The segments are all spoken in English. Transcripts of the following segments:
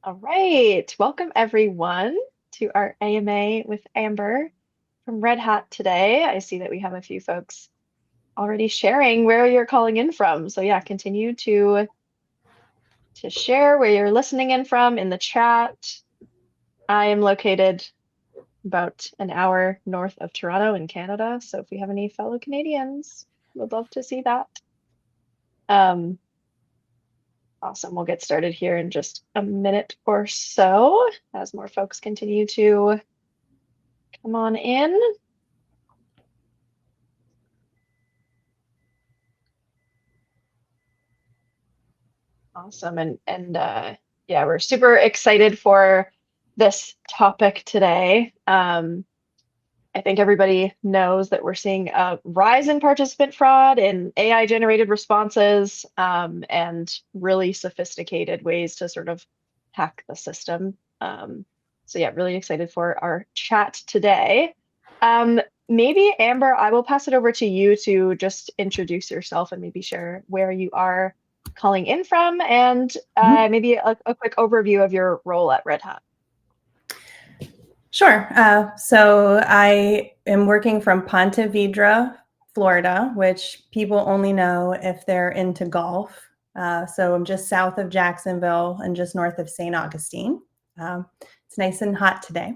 All right. Welcome everyone to our AMA with Amber from Red Hat today. I see that we have a few folks already sharing where you're calling in from. So yeah, continue to share where you're listening in from in the chat. I am located about an hour north of Toronto in Canada. So if we have any fellow Canadians, would love to see that. Um, awesome. We'll get started here in just a minute or so as more folks continue to come on in. Awesome. And yeah, we're super excited for this topic today. I think everybody knows that we're seeing a rise in participant fraud in AI generated responses and really sophisticated ways to sort of hack the system. So yeah, really excited for our chat today. Maybe Amber, I will pass it over to you to just introduce yourself and maybe share where you are calling in from and Mhm. maybe a quick overview of your role at Red Hat. Sure. So I am working from Ponte Vedra, Florida, which people only know if they're into golf. So I'm just south of Jacksonville and just north of St. Augustine. It's nice and hot today.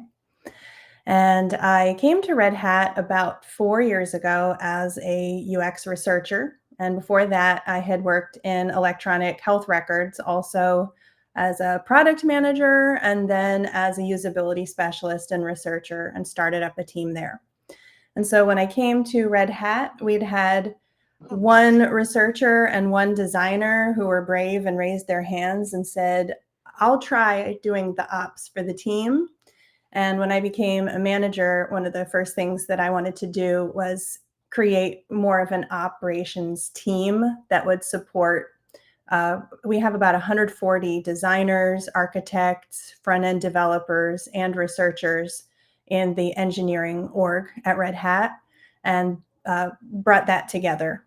And I came to Red Hat about 4 years ago as a UX researcher. And before that, I had worked in electronic health records, also as a product manager, and then as a usability specialist and researcher, and started up a team there. And so when I came to Red Hat, we'd had one researcher and one designer who were brave and raised their hands and said, I'll try doing the ops for the team. And when I became a manager, one of the first things that I wanted to do was create more of an operations team that would support. We have about 140 designers, architects, front-end developers, and researchers in the engineering org at Red Hat, and brought that together.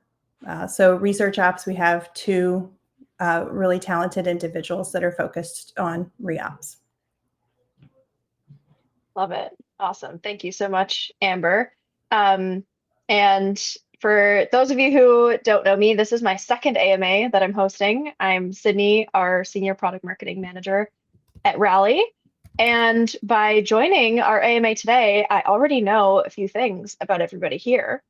So research ops, we have two really talented individuals that are focused on reops. Love it. Awesome. Thank you so much, Amber. And for those of you who don't know me, this is my second AMA that I'm hosting. I'm Sydney, our Senior Product Marketing Manager at Rally. And by joining our AMA today, I already know a few things about everybody here.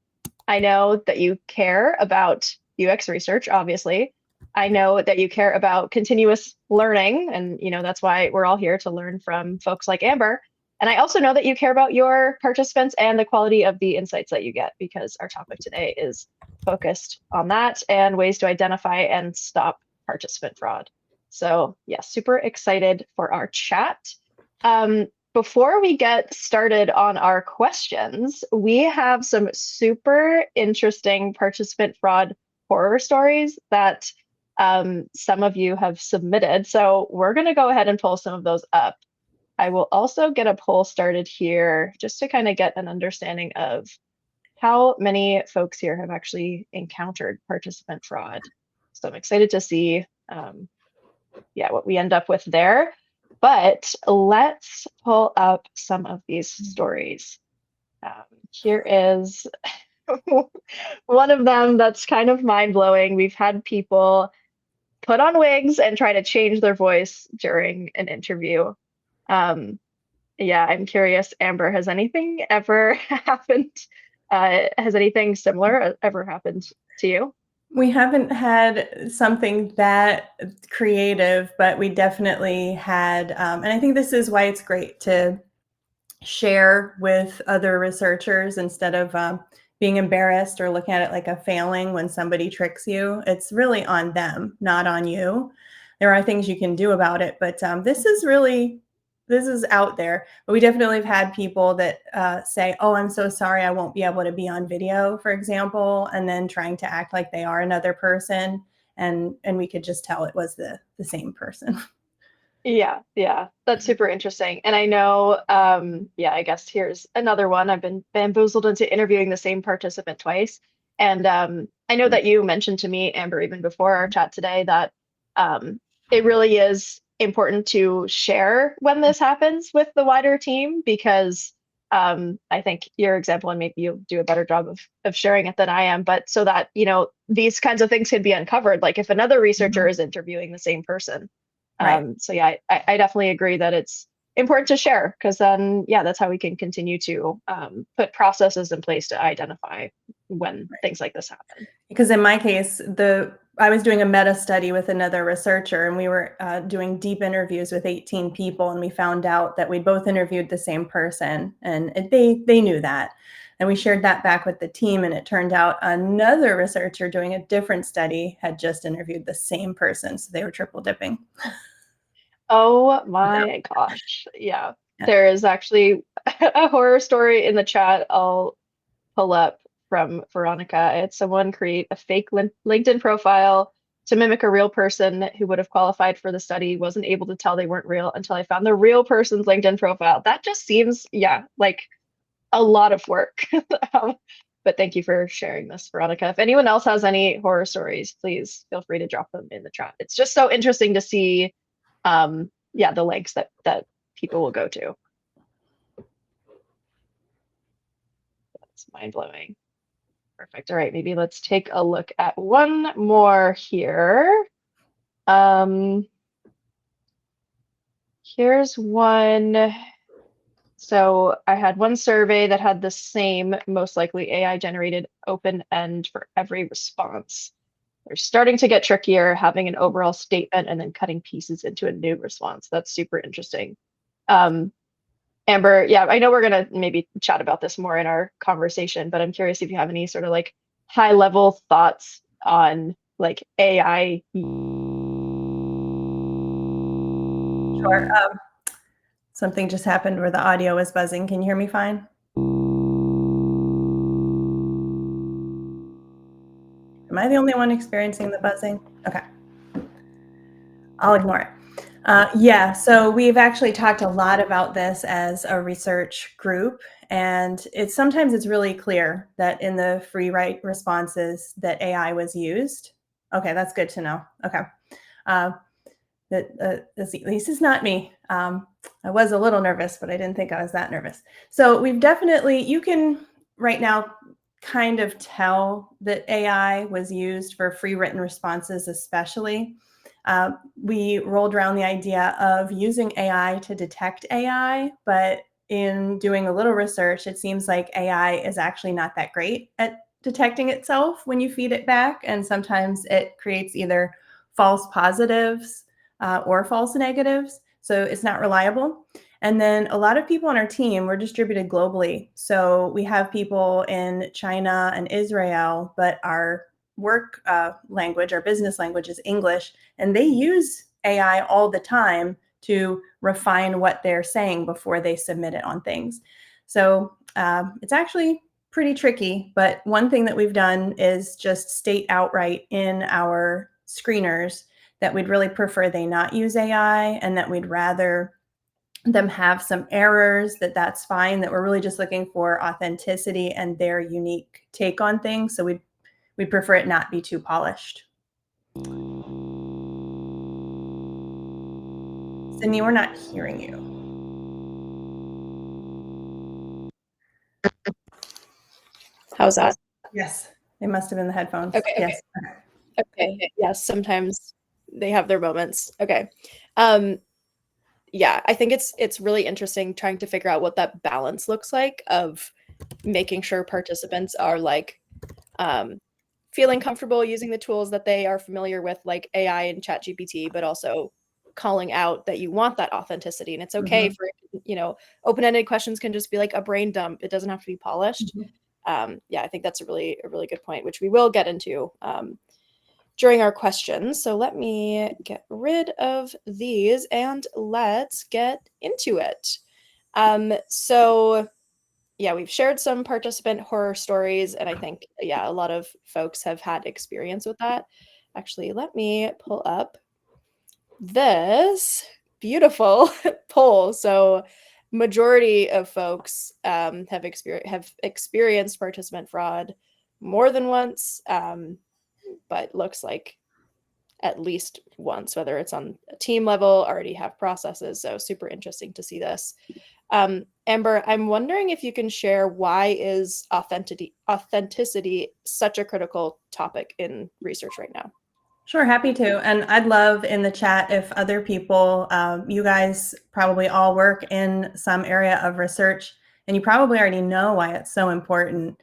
I know that you care about UX research, obviously. I know that you care about continuous learning, and that's why we're all here to learn from folks like Amber. And I also know that you care about your participants and the quality of the insights that you get, because our topic today is focused on that and ways to identify and stop participant fraud. So yeah, super excited for our chat. Before we get started on our questions, we have some super interesting participant fraud horror stories that some of you have submitted. So we're going to go ahead and pull some of those up. I will also get a poll started here just to kind of get an understanding of how many folks here have actually encountered participant fraud. So I'm excited to see what we end up with there. But let's pull up some of these stories. Here is one of them that's kind of mind-blowing. We've had people put on wigs and try to change their voice during an interview. Yeah, I'm curious, Amber, has anything ever happened? Has anything similar ever happened to you? We haven't had something that creative, but we definitely had, and I think this is why it's great to share with other researchers instead of being embarrassed or looking at it like a failing when somebody tricks you. It's really on them, not on you. There are things you can do about it, but this is out there. But we definitely have had people that say, oh, I'm so sorry, I won't be able to be on video, for example, and then trying to act like they are another person. And we could just tell it was the same person. Yeah, that's super interesting. And I know, I guess here's another one. I've been bamboozled into interviewing the same participant twice. And I know that you mentioned to me, Amber, even before our chat today, that it really is important to share when this happens with the wider team because I think your example, and maybe you'll do a better job of sharing it than I am, but so that, these kinds of things can be uncovered, like if another researcher Mhm. is interviewing the same person. Right. So yeah, I definitely agree that it's important to share because then, yeah, that's how we can continue to put processes in place to identify when things like this happen. Because in my case, I was doing a meta study with another researcher, and we were doing deep interviews with 18 people, and we found out that we both interviewed the same person, and they knew that, and we shared that back with the team, and it turned out another researcher doing a different study had just interviewed the same person, so they were triple dipping. Oh my gosh. Yeah. Yeah. There is actually a horror story in the chat I'll pull up from Veronica. It's someone create a fake LinkedIn profile to mimic a real person who would have qualified for the study, wasn't able to tell they weren't real until I found the real person's LinkedIn profile. That just seems, yeah, like a lot of work. Um, but thank you for sharing this, Veronica. If anyone else has any horror stories, please feel free to drop them in the chat. It's just so interesting to see, yeah, the lengths that people will go to. It's mind blowing. Perfect. All right, maybe let's take a look at one more here. Um, Here's one. So I had one survey that had the same, most likely AI generated open end for every response. They're starting to get trickier, having an overall statement and then cutting pieces into a new response. That's super interesting. Um, Amber, yeah, I know we're gonna maybe chat about this more in our conversation, but I'm curious if you have any sort of like high level thoughts on like AI. Sure. Something just happened where the audio is buzzing. Can you hear me fine? Am I the only one experiencing the buzzing? Okay. I'll ignore it. Yeah, so we've actually talked a lot about this as a research group, and sometimes it's really clear that in the free write responses that AI was used. Okay, that's good to know. Okay, at least it's not me. I was a little nervous, but I didn't think I was that nervous. So you can right now kind of tell that AI was used for free written responses, especially. We rolled around the idea of using AI to detect AI, but in doing a little research, it seems like AI is actually not that great at detecting itself when you feed it back. And sometimes it creates either false positives or false negatives. So it's not reliable. And then a lot of people on our team were distributed globally. So we have people in China and Israel, but our work language, our business language is English, and they use AI all the time to refine what they're saying before they submit it on things. So it's actually pretty tricky, but one thing that we've done is just state outright in our screeners that we'd really prefer they not use AI and that we'd rather them have some errors, that's fine, that we're really just looking for authenticity and their unique take on things. So we'd prefer it not be too polished. Sydney, we're not hearing you. How's that? Yes, it must have been the headphones. Okay, Yes. okay. Yes, sometimes they have their moments. Okay. Yeah, I think it's really interesting trying to figure out what that balance looks like of making sure participants are like feeling comfortable using the tools that they are familiar with, like AI and ChatGPT, but also calling out that you want that authenticity. And it's okay Mhm. for, open-ended questions can just be like a brain dump. It doesn't have to be polished. Mhm. Yeah, I think that's a really good point, which we will get into during our questions. So let me get rid of these and let's get into it. So yeah, we've shared some participant horror stories, and I think, yeah, a lot of folks have had experience with that. Actually, let me pull up this beautiful poll. So majority of folks have experienced participant fraud more than once, but looks like at least once, whether it's on a team level, already have processes. So super interesting to see this. Amber, I'm wondering if you can share, why is authenticity such a critical topic in research right now? Sure, happy to. And I'd love in the chat if other people, you guys probably all work in some area of research, and you probably already know why it's so important.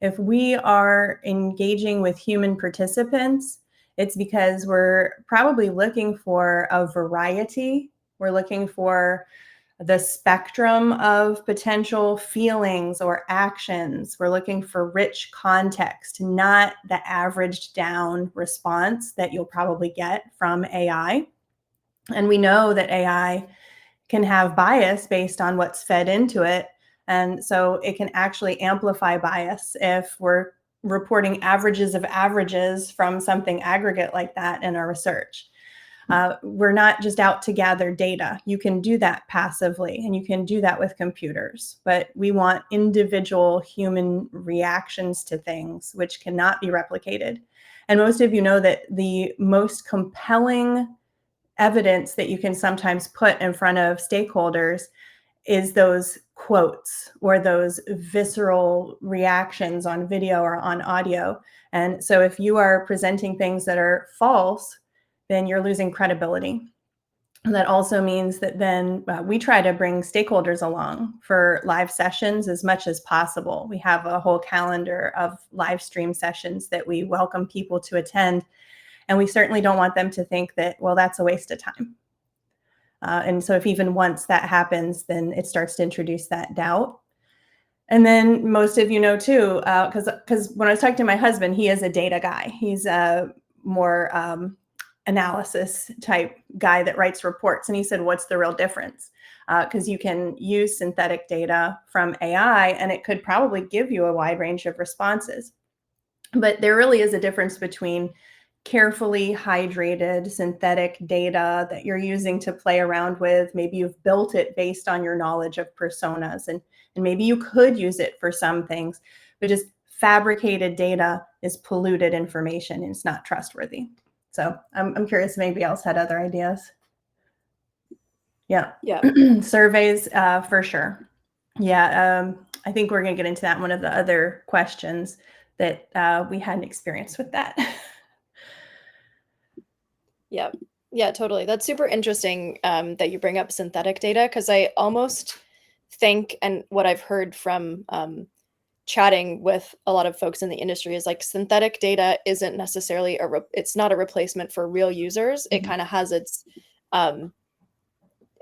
If we are engaging with human participants, it's because we're probably looking for a variety. We're looking for the spectrum of potential feelings or actions. We're looking for rich context, not the averaged down response that you'll probably get from AI. And we know that AI can have bias based on what's fed into it. And so it can actually amplify bias if we're reporting averages of averages from something aggregate like that in our research. We're not just out to gather data. You can do that passively, and you can do that with computers, but we want individual human reactions to things, which cannot be replicated. And most of you know that the most compelling evidence that you can sometimes put in front of stakeholders is those quotes or those visceral reactions on video or on audio. And so if you are presenting things that are false, then you're losing credibility. And that also means that then we try to bring stakeholders along for live sessions as much as possible. We have a whole calendar of live stream sessions that we welcome people to attend. And we certainly don't want them to think that, well, that's a waste of time. And so if even once that happens, then it starts to introduce that doubt. And then most of you know too, because when I was talking to my husband, he is a data guy. He's a more analysis type guy that writes reports. And he said, what's the real difference? Because you can use synthetic data from AI and it could probably give you a wide range of responses. But there really is a difference between carefully hydrated synthetic data that you're using to play around with. Maybe you've built it based on your knowledge of personas, and maybe you could use it for some things, but just fabricated data is polluted information and it's not trustworthy. So I'm curious if anybody else had other ideas. Yeah. Surveys, for sure. Yeah. I think we're going to get into that in one of the other questions that we had an experience with that. Yeah, totally. That's super interesting that you bring up synthetic data, because I almost think, and what I've heard from chatting with a lot of folks in the industry, is like synthetic data isn't necessarily it's not a replacement for real users. It kind of has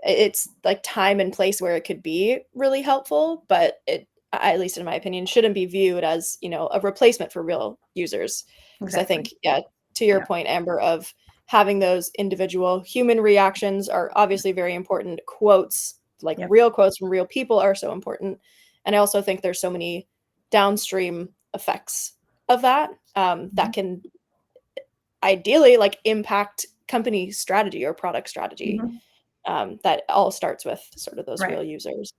it's like time and place where it could be really helpful, but it, at least in my opinion, shouldn't be viewed as, a replacement for real users. Because I think, to your point, Amber, of having those individual human reactions are obviously very important. Quotes, like real quotes from real people, are so important. And I also think there's so many downstream effects of that that can ideally like impact company strategy or product strategy. That all starts with sort of those real users.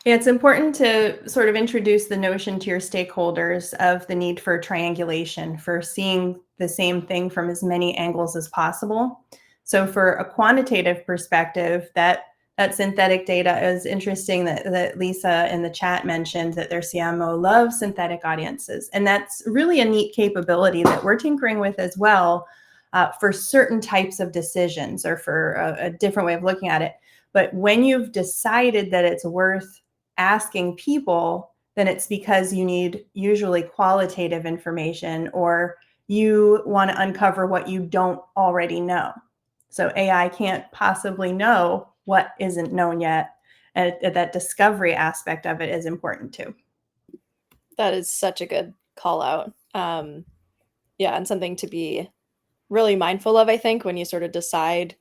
Yeah, it's important to sort of introduce the notion to your stakeholders of the need for triangulation, for seeing the same thing from as many angles as possible. So for a quantitative perspective, that synthetic data is interesting that Lisa in the chat mentioned that their CMO loves synthetic audiences. And that's really a neat capability that we're tinkering with as well for certain types of decisions, or for a different way of looking at it. But when you've decided that it's worth asking people, then it's because you need usually qualitative information, or you want to uncover what you don't already know. So AI can't possibly know what isn't known yet. And that discovery aspect of it is important too. That is such a good call out. Yeah, and something to be really mindful of, I think, when you sort of decide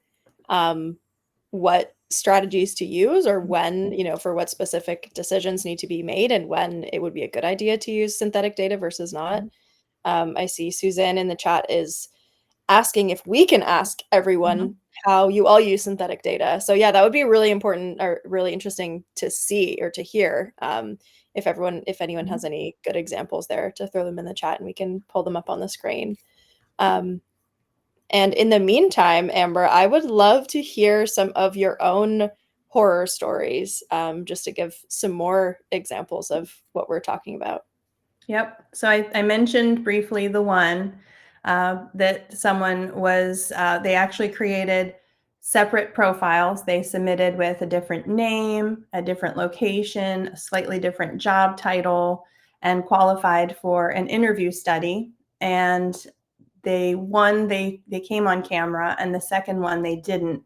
what strategies to use, or when, for what specific decisions need to be made, and when it would be a good idea to use synthetic data versus not. I see Suzanne in the chat is asking if we can ask everyone how you all use synthetic data. So yeah, that would be really important, or really interesting to see or to hear. If anyone has any good examples there, to throw them in the chat and we can pull them up on the screen. And in the meantime, Amber, I would love to hear some of your own horror stories, just to give some more examples of what we're talking about. Yep. So I mentioned briefly the one that someone was, they actually created separate profiles. They submitted with a different name, a different location, a slightly different job title, and qualified for an interview study. And they came on camera, and the second one they didn't.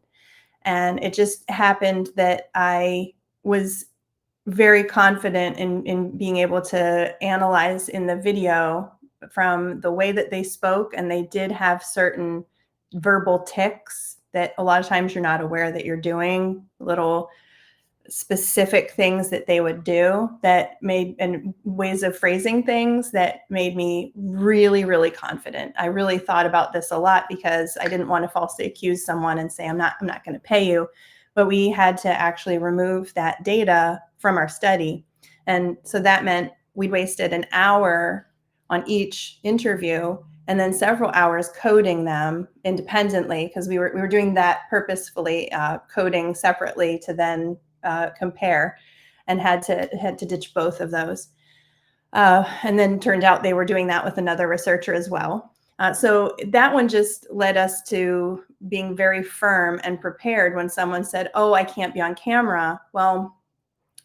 And it just happened that I was very confident in being able to analyze in the video from the way that they spoke, and they did have certain verbal tics that a lot of times you're not aware that you're doing, little specific things that they would do that made, and ways of phrasing things that made me really, really confident. I really thought about this a lot because I didn't want to falsely accuse someone and say, I'm not going to pay you. But we had to actually remove that data from our study. And so that meant we'd wasted an hour on each interview and then several hours coding them independently, because we were doing that purposefully, coding separately to then compare, and had to ditch both of those. And then turned out they were doing that with another researcher as well. So that one just led us to being very firm and prepared when someone said, "Oh, I can't be on camera." Well,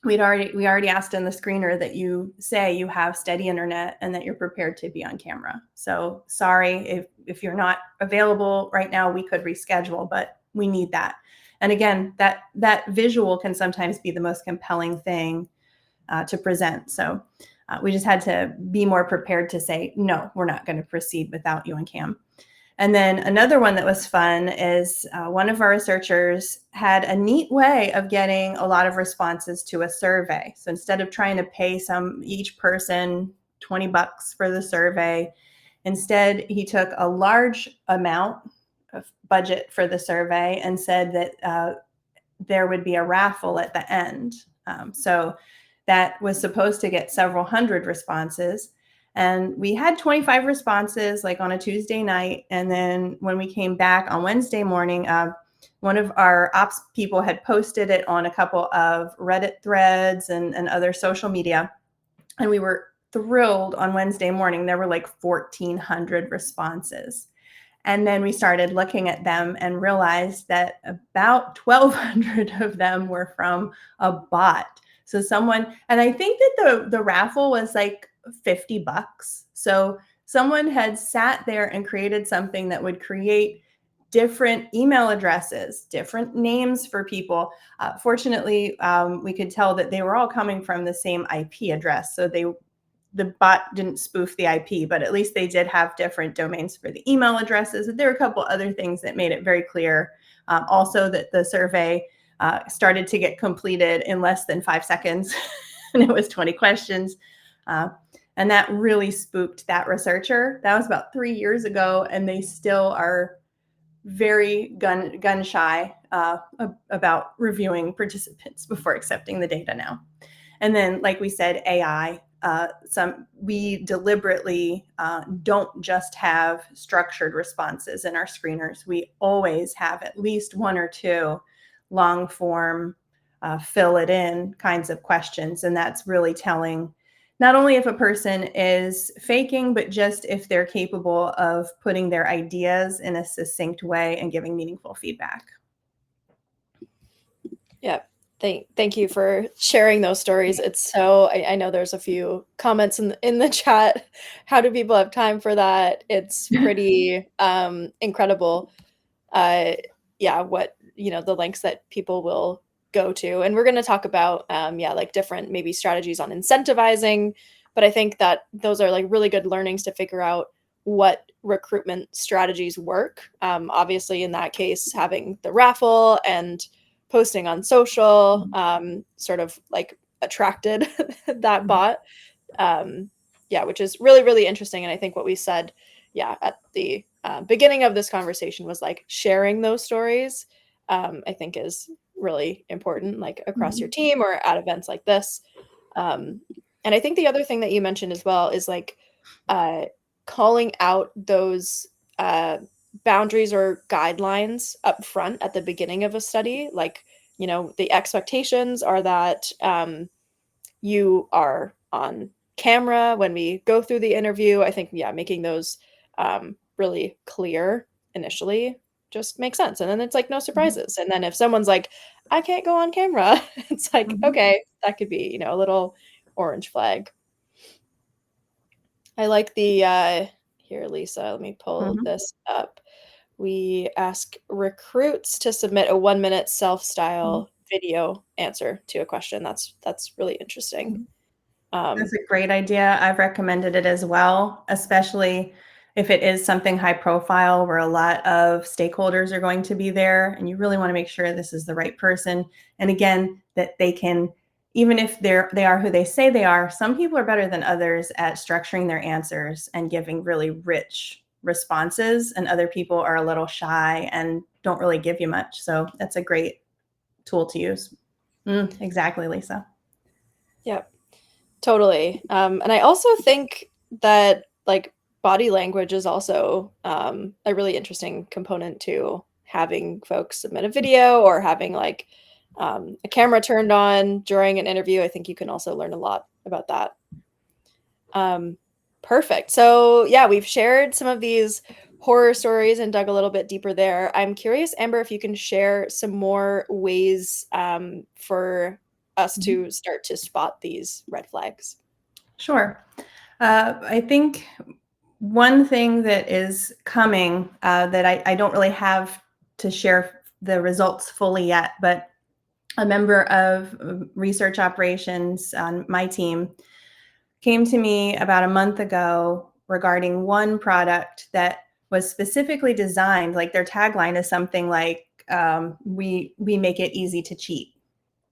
we already asked in the screener that you say you have steady internet and that you're prepared to be on camera. So sorry if you're not available right now, we could reschedule, but we need that. And again, that visual can sometimes be the most compelling thing to present. So we just had to be more prepared to say, no, we're not going to proceed without you on cam. And then another one that was fun is one of our researchers had a neat way of getting a lot of responses to a survey. So instead of trying to pay each person $20 for the survey, instead he took a large amount of budget for the survey and said that there would be a raffle at the end. So that was supposed to get several hundred responses. And we had 25 responses like on a Tuesday night. And then when we came back on Wednesday morning, one of our ops people had posted it on a couple of Reddit threads and other social media. And we were thrilled on Wednesday morning. There were like 1,400 responses. And then we started looking at them and realized that about 1,200 of them were from a bot. So someone, and I think that the raffle was like $50. So someone had sat there and created something that would create different email addresses, different names for people. Fortunately, we could tell that they were all coming from the same IP address. So the bot didn't spoof the IP, but at least they did have different domains for the email addresses. There were a couple other things that made it very clear. Also that the survey started to get completed in less than 5 seconds, and it was 20 questions. And that really spooked that researcher. That was about 3 years ago, and they still are very gun shy about reviewing participants before accepting the data now. And then, like we said, AI. We deliberately don't just have structured responses in our screeners. We always have at least one or two long form, fill it in kinds of questions. And that's really telling not only if a person is faking, but just if they're capable of putting their ideas in a succinct way and giving meaningful feedback. Yeah. Thank you for sharing those stories. It's so, I know there's a few comments in the chat. How do people have time for that? It's pretty incredible. What, the links that people will go to. And we're going to talk about, like different maybe strategies on incentivizing. But I think that those are like really good learnings to figure out what recruitment strategies work. Obviously, in that case, having the raffle and posting on social sort of like attracted that bot. Which is really, really interesting. And I think what we said, at the beginning of this conversation was like sharing those stories, I think is really important, like across your team or at events like this. And I think the other thing that you mentioned as well is like calling out those boundaries or guidelines up front at the beginning of a study. Like, the expectations are that you are on camera when we go through the interview. I think, yeah, making those really clear initially just makes sense. And then it's like no surprises. And then if someone's like, I can't go on camera, it's like, okay, that could be, a little orange flag. I like the here, Lisa, let me pull this up. We ask recruits to submit a 1-minute self-style video answer to a question. That's really interesting. That's a great idea. I've recommended it as well, especially if it is something high profile where a lot of stakeholders are going to be there, and you really want to make sure this is the right person. And again, that they can, even if they are who they say they are, some people are better than others at structuring their answers and giving really rich responses, and other people are a little shy and don't really give you much. So that's a great tool to use. Exactly, Lisa. Yep. Totally. And I also think that like body language is also a really interesting component to having folks submit a video or having like a camera turned on during an interview. I think you can also learn a lot about that. Perfect. So yeah, we've shared some of these horror stories and dug a little bit deeper there. I'm curious, Amber, if you can share some more ways for us to start to spot these red flags. Sure. I think one thing that is coming that I don't really have to share the results fully yet, but a member of research operations on my team came to me about a month ago regarding one product that was specifically designed, like their tagline is something like, we make it easy to cheat.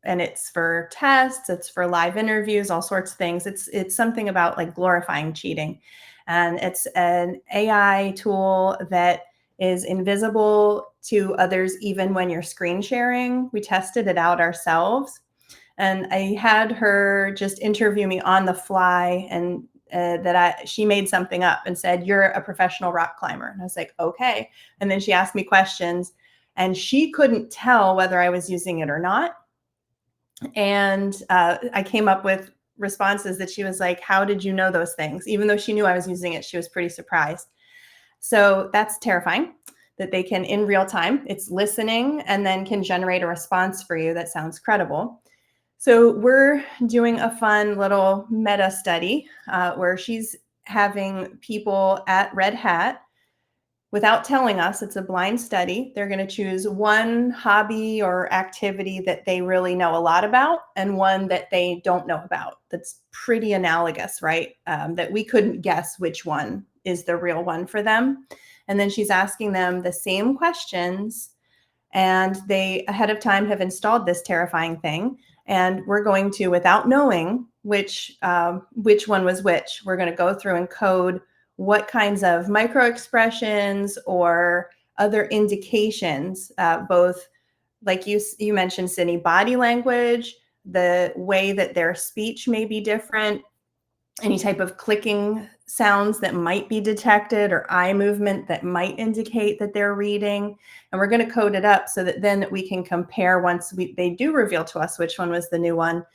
And it's for tests, it's for live interviews, all sorts of things. It's something about like glorifying cheating. And it's an AI tool that is invisible to others even when you're screen sharing. We tested it out ourselves. And I had her just interview me on the fly, and she made something up and said, "You're a professional rock climber." And I was like, okay. And then she asked me questions, and she couldn't tell whether I was using it or not. And I came up with responses that she was like, how did you know those things? Even though she knew I was using it, she was pretty surprised. So that's terrifying that they can, in real time, it's listening and then can generate a response for you that sounds credible. So we're doing a fun little meta study where she's having people at Red Hat, without telling us, it's a blind study. They're going to choose one hobby or activity that they really know a lot about and one that they don't know about. That's pretty analogous, right? That we couldn't guess which one is the real one for them. And then she's asking them the same questions, and they ahead of time have installed this terrifying thing. And we're going to, without knowing which one was which, we're going to go through and code what kinds of micro expressions or other indications, both like you mentioned, Sydney, body language, the way that their speech may be different, any type of clicking sounds that might be detected or eye movement that might indicate that they're reading. And we're going to code it up so that then we can compare once they do reveal to us which one was the new one.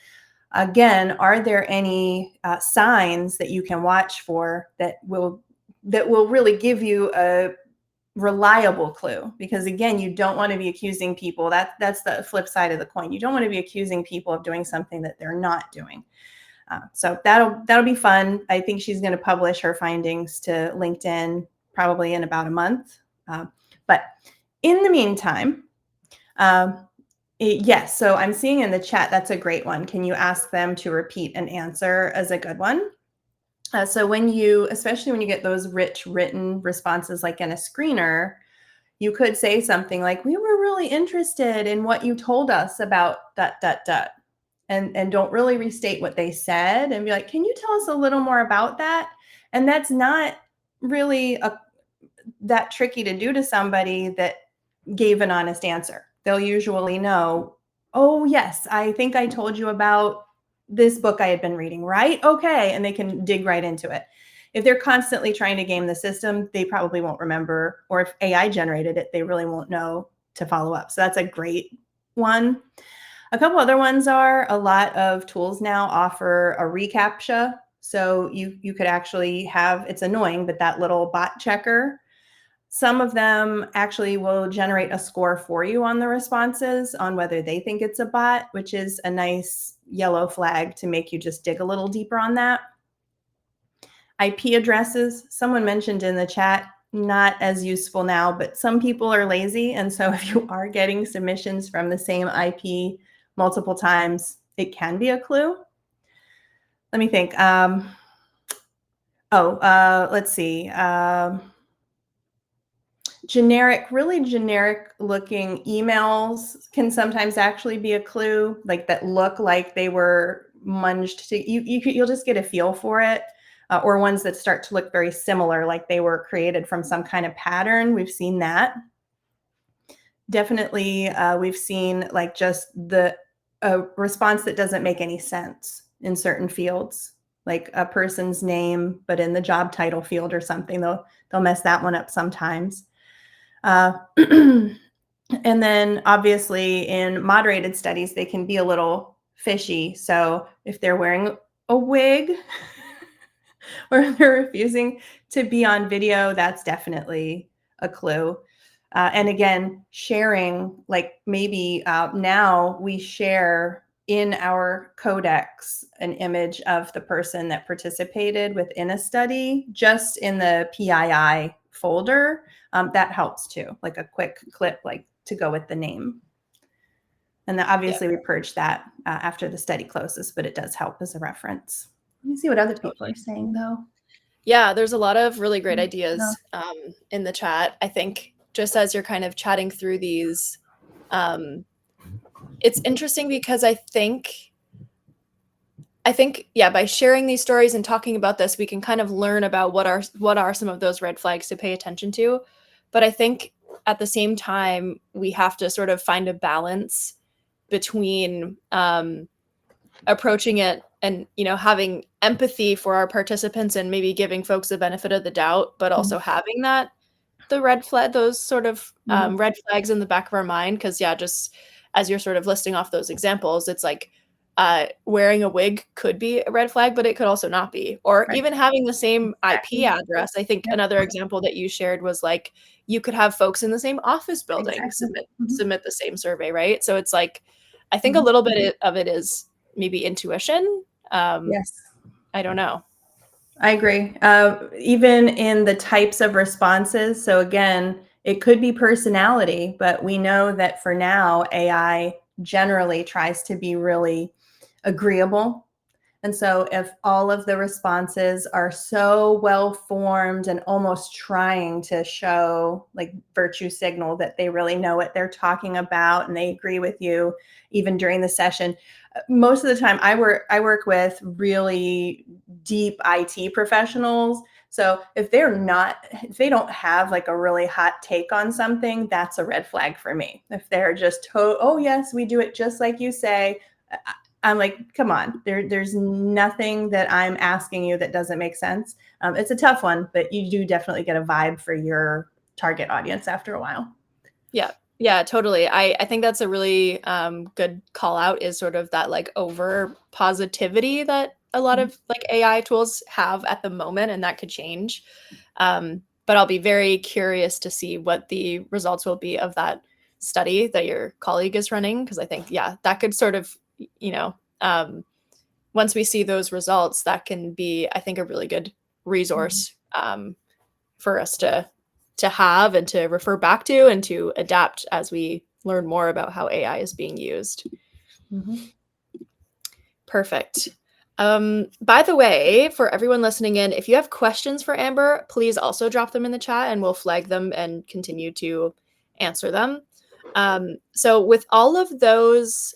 Again, are there any signs that you can watch for that will really give you a reliable clue? Because again, you don't want to be accusing people. That's the flip side of the coin. You don't want to be accusing people of doing something that they're not doing. So that'll be fun. I think she's going to publish her findings to LinkedIn probably in about a month. But in the meantime, yes. So I'm seeing in the chat, that's a great one. Can you ask them to repeat an answer as a good one? So especially when you get those rich written responses like in a screener, you could say something like, we were really interested in what you told us about ... And don't really restate what they said and be like, can you tell us a little more about that? And that's not really that tricky to do to somebody that gave an honest answer. They'll usually know, oh, yes, I think I told you about this book I had been reading, right? Okay. And they can dig right into it. if they're constantly trying to game the system, they probably won't remember, or if AI generated it, they really won't know to follow up. So that's a great one. A couple other ones are, a lot of tools now offer a reCAPTCHA. So you could actually have, it's annoying, but that little bot checker, some of them actually will generate a score for you on the responses on whether they think it's a bot, which is a nice yellow flag to make you just dig a little deeper on that. IP addresses, someone mentioned in the chat, not as useful now, but some people are lazy. And so if you are getting submissions from the same IP multiple times, it can be a clue. Let me think. Let's see. Really generic looking emails can sometimes actually be a clue, like that look like they were munged to, you'll just get a feel for it. Or ones that start to look very similar, like they were created from some kind of pattern. We've seen that. Definitely, we've seen like just the response that doesn't make any sense in certain fields, like a person's name, but in the job title field or something. They'll mess that one up sometimes. And then obviously in moderated studies, they can be a little fishy. So if they're wearing a wig or they're refusing to be on video, that's definitely a clue. And again, sharing, like maybe now we share in our codex an image of the person that participated within a study, just in the PII folder. That helps too, like a quick clip, like to go with the name. And then obviously we purge that after the study closes, but it does help as a reference. Let me see what other people are saying though. Yeah, there's a lot of really great ideas in the chat. I think just as you're kind of chatting through these, it's interesting because I think, yeah, by sharing these stories and talking about this, we can kind of learn about what are some of those red flags to pay attention to. But I think at the same time, we have to sort of find a balance between approaching it and, you know, having empathy for our participants and maybe giving folks the benefit of the doubt, but also having those sort of red flags in the back of our mind. Because yeah, just as you're sort of listing off those examples, it's like wearing a wig could be a red flag, but it could also not be. Or even having the same IP address. I think another example that you shared was like, you could have folks in the same office building submit the same survey, right? So it's like, I think a little bit of it is maybe intuition. Yes. I don't know. I agree. Even in the types of responses. So again, it could be personality, but we know that for now, AI generally tries to be really agreeable. And so if all of the responses are so well formed and almost trying to show like virtue signal that they really know what they're talking about and they agree with you even during the session, most of the time I work with really deep IT professionals. So if they don't have like a really hot take on something, that's a red flag for me. If they're just, oh yes, we do it just like you say, I'm like, come on, there's nothing that I'm asking you that doesn't make sense. It's a tough one, but you do definitely get a vibe for your target audience after a while. Yeah, totally. I think that's a really good call out, is sort of that like over positivity that a lot of like AI tools have at the moment, and that could change. But I'll be very curious to see what the results will be of that study that your colleague is running, because I think, yeah, that could sort of, you know, once we see those results, that can be, I think, a really good resource for us to have and to refer back to and to adapt as we learn more about how AI is being used. Perfect. By the way, for everyone listening in, if you have questions for Amber, please also drop them in the chat and we'll flag them and continue to answer them. So with all of those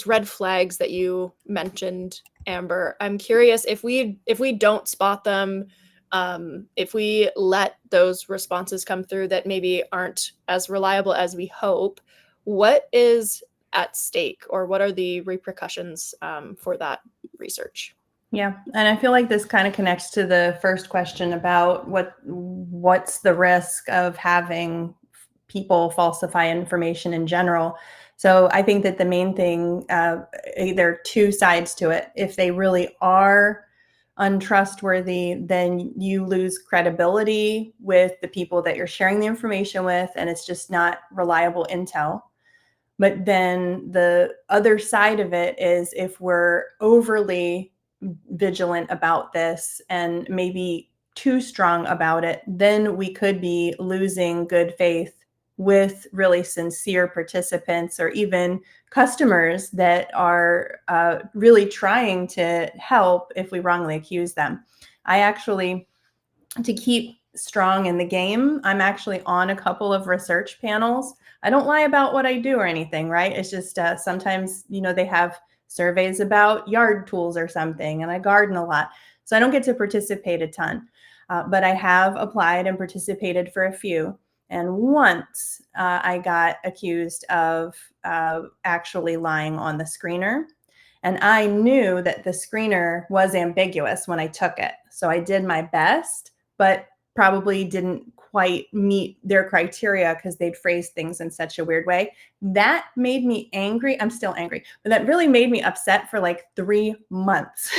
red flags that you mentioned, Amber, I'm curious if we don't spot them, if we let those responses come through that maybe aren't as reliable as we hope, what is at stake, or what are the repercussions for that research? Yeah, and I feel like this kind of connects to the first question about what's the risk of having people falsify information in general. So I think that the main thing, there are two sides to it. If they really are untrustworthy, then you lose credibility with the people that you're sharing the information with, and it's just not reliable intel. But then the other side of it is if we're overly vigilant about this and maybe too strong about it, then we could be losing good faith with really sincere participants or even customers that are really trying to help if we wrongly accuse them. I actually, to keep strong in the game, I'm actually on a couple of research panels. I don't lie about what I do or anything, right? It's just sometimes, they have surveys about yard tools or something, and I garden a lot. So I don't get to participate a ton, but I have applied and participated for a few. And once I got accused of actually lying on the screener. And I knew that the screener was ambiguous when I took it. So I did my best, but probably didn't quite meet their criteria because they'd phrased things in such a weird way. That made me angry. I'm still angry, but that really made me upset for like 3 months.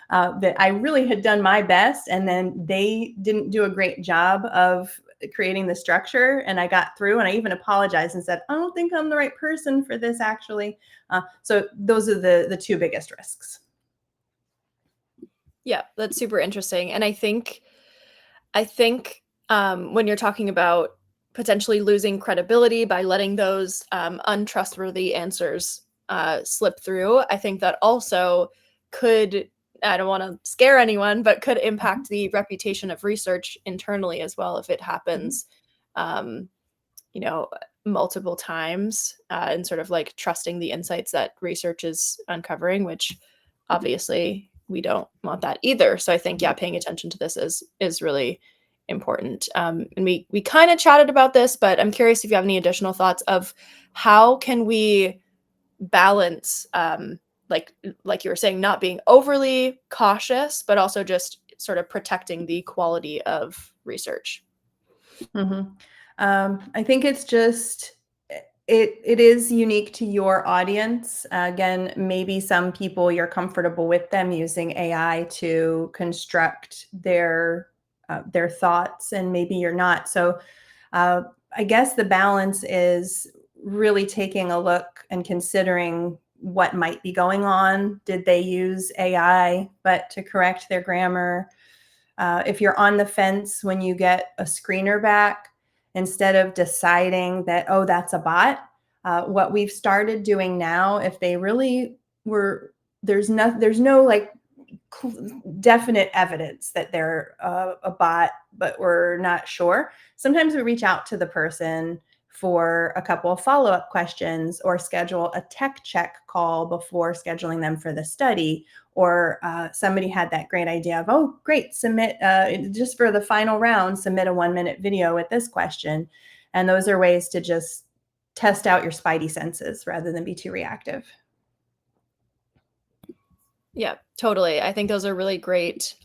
That I really had done my best, and then they didn't do a great job of creating the structure, and I got through, and I even apologized and said, I don't think I'm the right person for this, actually. So those are the two biggest risks. Yeah, that's super interesting. And I think when you're talking about potentially losing credibility by letting those untrustworthy answers slip through, I think that also could, I don't want to scare anyone, but could impact the reputation of research internally as well if it happens, multiple times, and sort of like trusting the insights that research is uncovering, which obviously we don't want that either. So I think, yeah, paying attention to this is really important. And we kind of chatted about this, but I'm curious if you have any additional thoughts of how can we balance, like you were saying, not being overly cautious, but also just sort of protecting the quality of research. Mm-hmm. I think it's just, it is unique to your audience. Again, maybe some people you're comfortable with them using AI to construct their thoughts, and maybe you're not. So I guess the balance is really taking a look and considering what might be going on. Did they use AI, but to correct their grammar? If you're on the fence when you get a screener back, instead of deciding that, oh, that's a bot, what we've started doing now, if they really were, there's no like definite evidence that they're a bot, but we're not sure. Sometimes we reach out to the person for a couple of follow-up questions or schedule a tech check call before scheduling them for the study. Or somebody had that great idea of, oh, great, submit, just for the final round, submit a 1-minute video with this question. And those are ways to just test out your spidey senses rather than be too reactive. Yeah, totally. I think those are really great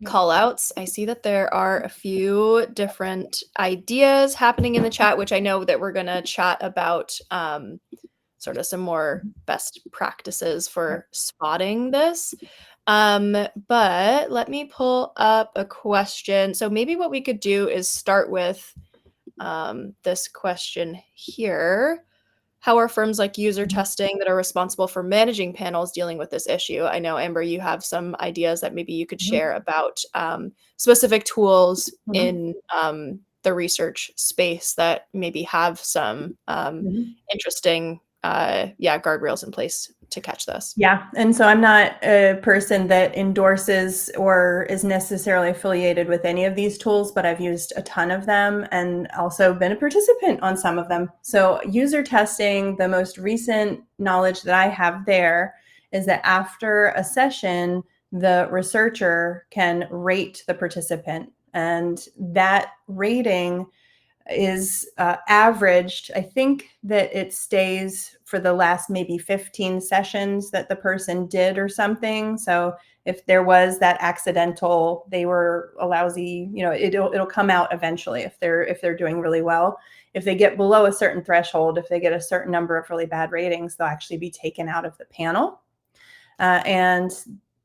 call outs. I see that there are a few different ideas happening in the chat, which I know that we're going to chat about sort of some more best practices for spotting this. But let me pull up a question. So maybe what we could do is start with this question here. How are firms like user testing that are responsible for managing panels dealing with this issue? I know, Amber, you have some ideas that maybe you could share about specific tools in the research space that maybe have some interesting guardrails in place to catch this. Yeah. And so I'm not a person that endorses or is necessarily affiliated with any of these tools, but I've used a ton of them and also been a participant on some of them. So user testing, the most recent knowledge that I have there is that after a session, the researcher can rate the participant, and that rating is averaged. I think that it stays for the last maybe 15 sessions that the person did or something. So if there was that accidental, they were a lousy, it'll come out eventually if they're doing really well. If they get below a certain threshold, if they get a certain number of really bad ratings, they'll actually be taken out of the panel. And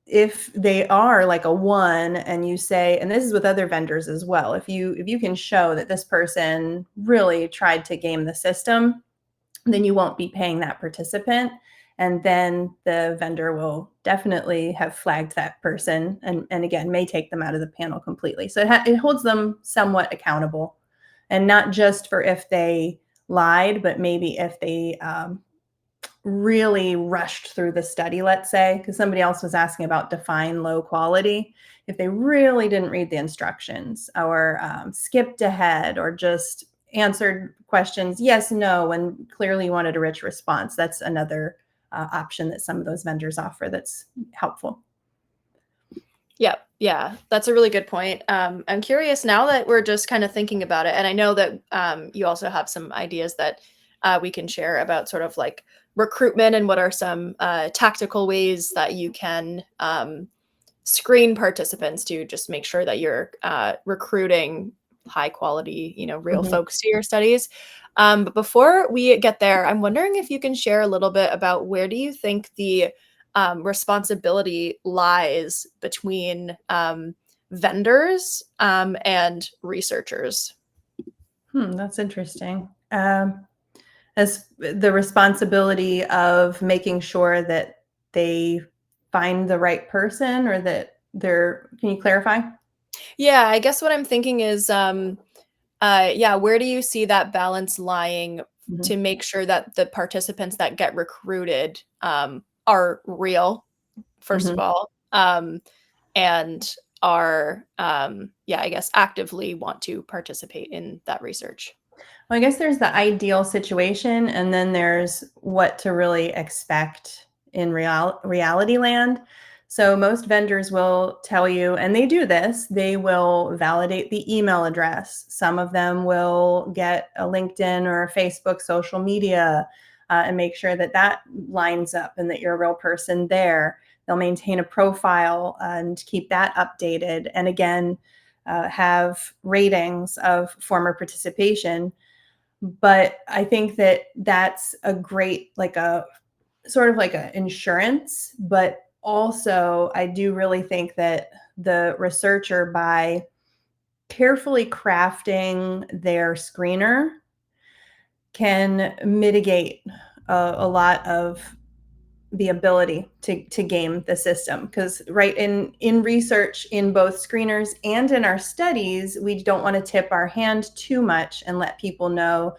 if they are like a 1 and you say, and this is with other vendors as well, if you can show that this person really tried to game the system, then you won't be paying that participant. And then the vendor will definitely have flagged that person and again, may take them out of the panel completely. So it holds them somewhat accountable, and not just for if they lied, but maybe if they really rushed through the study, let's say, because somebody else was asking about define low quality. If they really didn't read the instructions or skipped ahead or just answered questions yes, no, and clearly wanted a rich response, that's another option that some of those vendors offer that's helpful. Yeah, that's a really good point. I'm curious now that we're just kind of thinking about it, and I know that you also have some ideas that we can share about sort of like recruitment and what are some tactical ways that you can screen participants to just make sure that you're recruiting high quality, real folks to your studies. But before we get there, I'm wondering if you can share a little bit about where do you think the responsibility lies between vendors and researchers? That's interesting. As the responsibility of making sure that they find the right person, or that can you clarify? Yeah, I guess what I'm thinking is, where do you see that balance lying to make sure that the participants that get recruited are real, first of all, and are, I guess, actively want to participate in that research? Well, I guess there's the ideal situation, and then there's what to really expect in reality land. So most vendors will tell you, and they do this, they will validate the email address. Some of them will get a LinkedIn or a Facebook social media and make sure that that lines up and that you're a real person there. They'll maintain a profile and keep that updated. And again, have ratings of former participation. But I think that that's a great, like a sort of like an insurance. But also, I do really think that the researcher, by carefully crafting their screener, can mitigate a lot of the ability to game the system. Because right in research, in both screeners and in our studies, we don't want to tip our hand too much and let people know.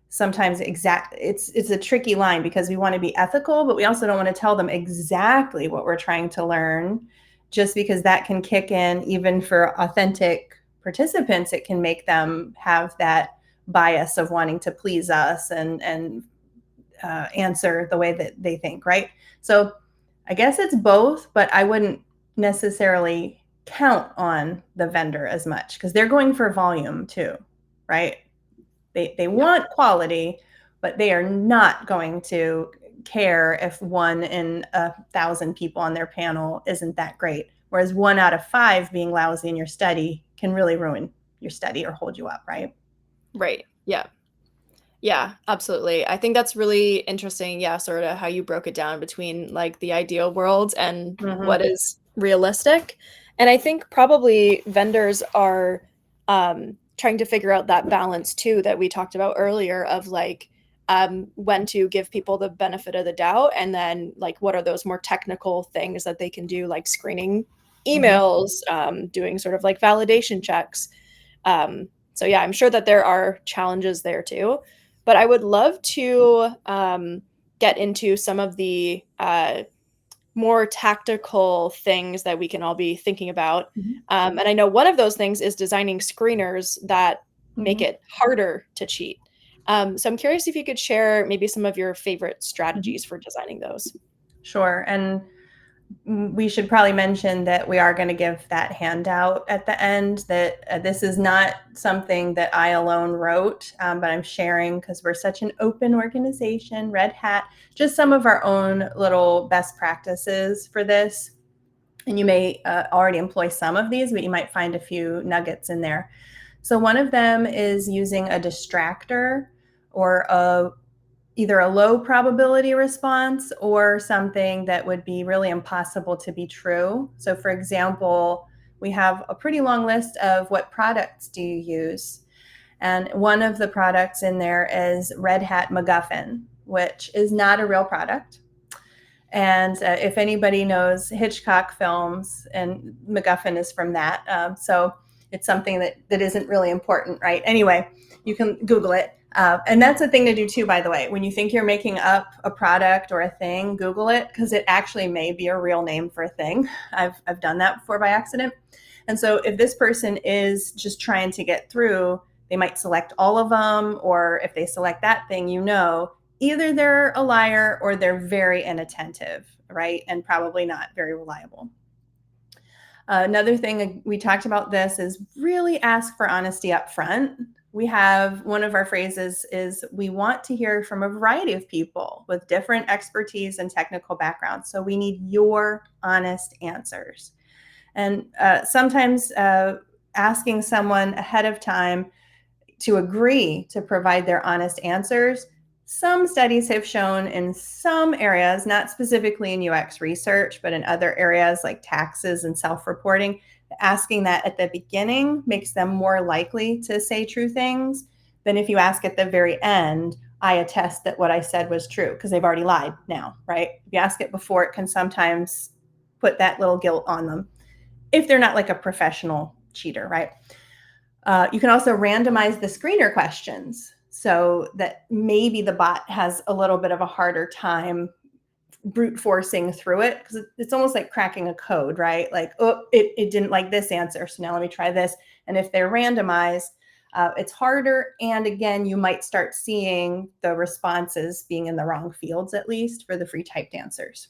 Sometimes it's a tricky line, because we want to be ethical, but we also don't want to tell them exactly what we're trying to learn, just because that can kick in. Even for authentic participants, it can make them have that bias of wanting to please us and answer the way that they think, right? So I guess it's both, but I wouldn't necessarily count on the vendor as much, because they're going for volume too, right? They want quality, but they are not going to care if 1 in 1,000 people on their panel isn't that great. Whereas 1 out of 5 being lousy in your study can really ruin your study or hold you up, right? Right. Yeah. Yeah, absolutely. I think that's really interesting. Yeah, sort of how you broke it down between like the ideal world and what is realistic. And I think probably vendors are trying to figure out that balance too that we talked about earlier of like when to give people the benefit of the doubt, and then like what are those more technical things that they can do, like screening emails, doing sort of like validation checks. So yeah, I'm sure that there are challenges there too. But I would love to get into some of the more tactical things that we can all be thinking about. And I know one of those things is designing screeners that make it harder to cheat. So I'm curious if you could share maybe some of your favorite strategies for designing those. Sure. And we should probably mention that we are going to give that handout at the end, that this is not something that I alone wrote, but I'm sharing because we're such an open organization, Red Hat, just some of our own little best practices for this. And you may already employ some of these, but you might find a few nuggets in there. So one of them is using a distractor or either a low probability response or something that would be really impossible to be true. So for example, we have a pretty long list of what products do you use. And one of the products in there is Red Hat MacGuffin, which is not a real product. And if anybody knows Hitchcock films, and MacGuffin is from that. So it's something that isn't really important, right? Anyway, you can Google it. And that's a thing to do too, by the way. When you think you're making up a product or a thing, Google it, because it actually may be a real name for a thing. I've done that before by accident. And so if this person is just trying to get through, they might select all of them, or if they select that thing, either they're a liar or they're very inattentive, right? And probably not very reliable. Another thing we talked about this is really ask for honesty up front. We have one of our phrases is we want to hear from a variety of people with different expertise and technical backgrounds. So we need your honest answers. And sometimes asking someone ahead of time to agree to provide their honest answers. Some studies have shown in some areas, not specifically in UX research, but in other areas like taxes and self-reporting, asking that at the beginning makes them more likely to say true things than if you ask at the very end, I attest that what I said was true, because they've already lied now, right? If you ask it before, it can sometimes put that little guilt on them if they're not like a professional cheater, right? You can also randomize the screener questions so that maybe the bot has a little bit of a harder time brute forcing through it, because it's almost like cracking a code, right? Like, oh, it didn't like this answer, so now let me try this. And if they're randomized, it's harder. And again, you might start seeing the responses being in the wrong fields, at least for the free typed answers,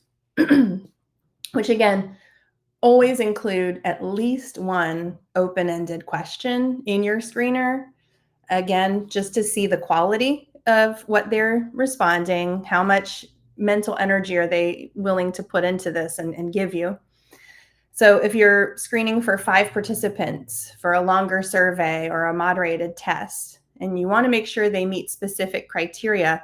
which again, always include at least one open-ended question in your screener. Again, just to see the quality of what they're responding, how much mental energy are they willing to put into this and give you. So if you're screening for 5 participants for a longer survey or a moderated test, and you want to make sure they meet specific criteria,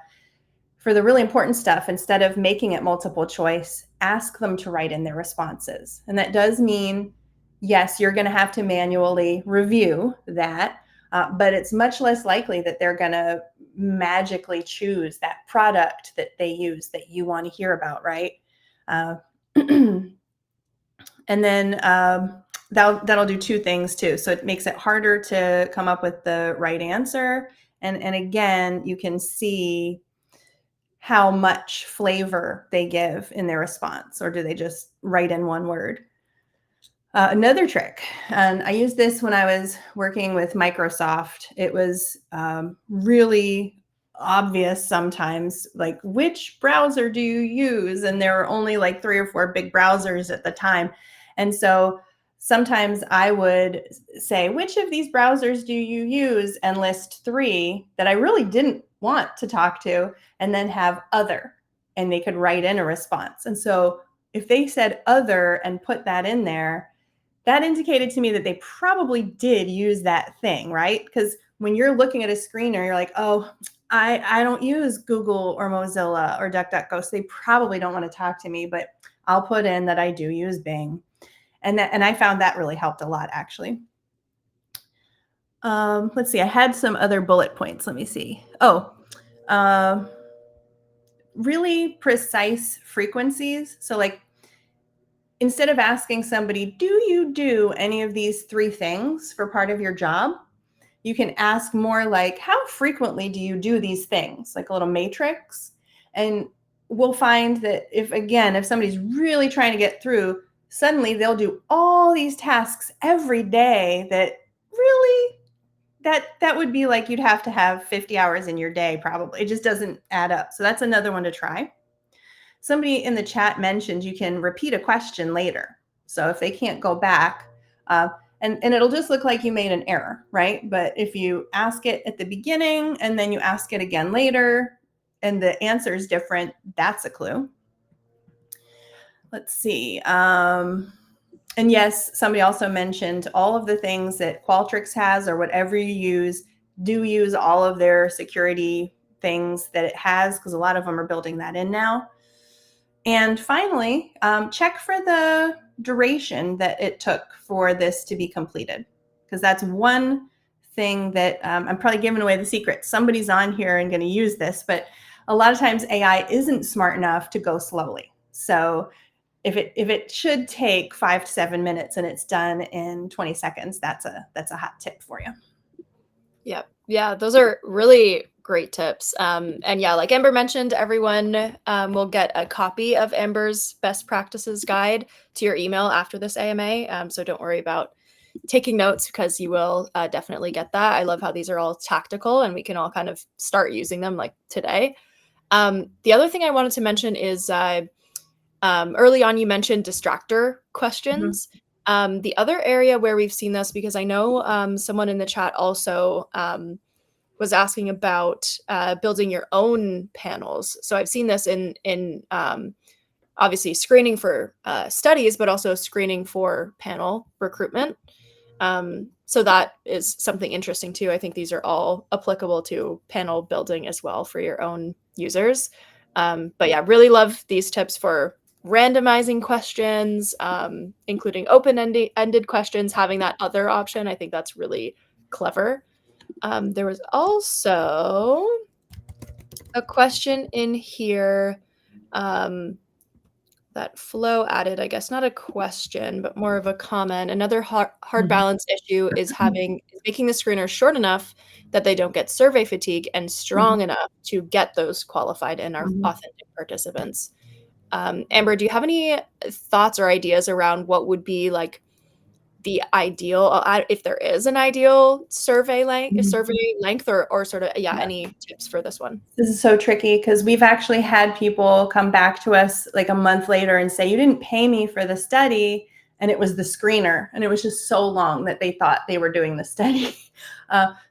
for the really important stuff, instead of making it multiple choice, ask them to write in their responses. And that does mean, yes, you're going to have to manually review that, but it's much less likely that they're going to magically choose that product that they use that you want to hear about, right? And then that'll do 2 things too. So it makes it harder to come up with the right answer. And again, you can see how much flavor they give in their response, or do they just write in one word? Another trick, and I used this when I was working with Microsoft. It was really obvious sometimes, like, which browser do you use? And there were only like 3 or 4 big browsers at the time. And so sometimes I would say, which of these browsers do you use? And list 3 that I really didn't want to talk to, and then have other, and they could write in a response. And so if they said other and put that in there, that indicated to me that they probably did use that thing, right? Because when you're looking at a screener, you're like, oh, I don't use Google or Mozilla or DuckDuckGo, so they probably don't want to talk to me, but I'll put in that I do use Bing. And I found that really helped a lot, actually. Let's see, I had some other bullet points. Let me see. Really precise frequencies. So like, instead of asking somebody, do you do any of these 3 things for part of your job? You can ask more like, how frequently do you do these things? Like a little matrix. And we'll find that if somebody's really trying to get through, suddenly they'll do all these tasks every day that really, that would be like you'd have to have 50 hours in your day probably. It just doesn't add up. So that's another one to try. somebody in the chat mentioned you can repeat a question later. So if they can't go back, and it'll just look like you made an error, right? But if you ask it at the beginning and then you ask it again later and the answer is different, that's a clue. Let's see. And yes, somebody also mentioned all of the things that Qualtrics has or whatever you use, do use all of their security things that it has, because a lot of them are building that in now. And finally, check for the duration that it took for this to be completed, because that's one thing that I'm probably giving away the secret. Somebody's on here and going to use this, but a lot of times AI isn't smart enough to go slowly. So if it should take 5 to 7 minutes and it's done in 20 seconds, that's a hot tip for you. Yep. Yeah, those are really great tips. And yeah, like Amber mentioned, everyone will get a copy of Amber's best practices guide to your email after this AMA. So don't worry about taking notes, because you will definitely get that. I love how these are all tactical and we can all kind of start using them like today. The other thing I wanted to mention is early on, you mentioned distractor questions. The other area where we've seen this, because I know someone in the chat also was asking about building your own panels. So I've seen this in obviously screening for studies, but also screening for panel recruitment. So that is something interesting too. I think these are all applicable to panel building as well for your own users. But yeah, really love these tips for randomizing questions, including open-ended questions, having that other option. I think that's really clever. There was also a question in here that Flo added, I guess not a question, but more of a comment. Another hard balance issue is making the screener short enough that they don't get survey fatigue and strong enough to get those qualified and are authentic participants. Amber, do you have any thoughts or ideas around what would be like the ideal, if there is an ideal survey length or sort of, any tips for this one? This is so tricky, because we've actually had people come back to us like a month later and say, you didn't pay me for the study. And it was the screener. And it was just so long that they thought they were doing the study.